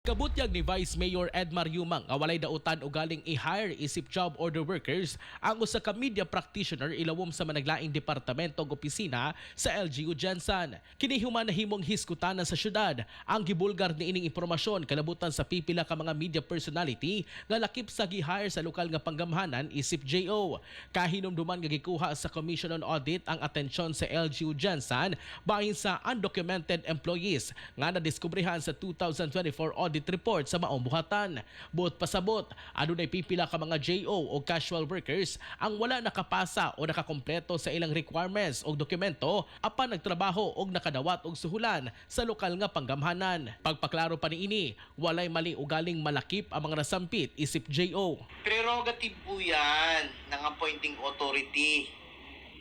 Kabutyag ni Vice Mayor Edmar Yumang nga walay dautan o galing i-hire isip job order workers ang usa ka media practitioner ilawom sa managlaing departamento ug opisina sa LGU Jensen. Kini human nahimong hiskutanan sa syudad ang gibulgar niining impormasyon kalabutan sa pipila ka mga media personality nga lakip sa gi-hire sa lokal nga panggamhanan isip JO. Kahinumduman nga gikuha sa Commission on Audit ang atensyon sa LGU Jensen bahin sa undocumented employees nga nadiskubrehan sa 2024 audit report sa maong buhatan. Buot pasabot, adunay pipila ka mga JO o casual workers ang wala nakapasa o nakakompleto sa ilang requirements o dokumento apan nagtrabaho o nakadawat og suhulan sa lokal nga panggamhanan. Pagpaklaro pa niini, walay mali ugaling malakip ang mga nasampit isip JO. Prerogative po yan ng appointing authority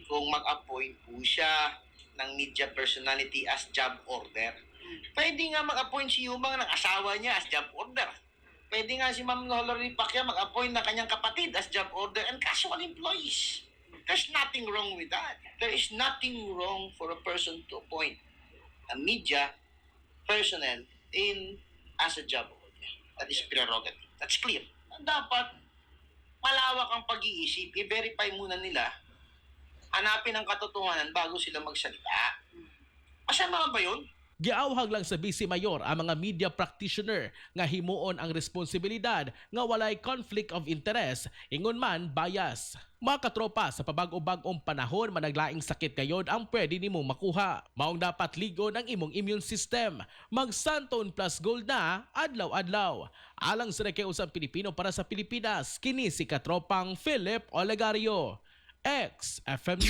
kung mag-appoint po siya ng media personality as job order. Pwede nga mag-appoint si Yumang ng asawa niya as job order. Pwede nga si Ma'am Lolly Pacquiao mag-appoint ng kanyang kapatid as job order and casual employees. There's nothing wrong with that. There is nothing wrong for a person to appoint a media personnel as a job order. That is prerogative. That's clear. Dapat malawak ang pag-iisip. I-verify muna nila. Hanapin ang katotohanan bago sila magsalita. Masama ba yun? Giawhag lang sa Vice Mayor ang mga media practitioner nga himuon ang responsibilidad nga walay conflict of interest, ingon man bias. Mga katropa, sa pabag-o-bag-ong panahon managlaing sakit kayod ang pwede nimo makuha. Maong dapat ligon ang imong immune system. Mag-Santon Plus Gold na adlaw-adlaw. Alang sa nakiusang Pilipino para sa Pilipinas, kini si katropang Philip Olegario, ex-FM News.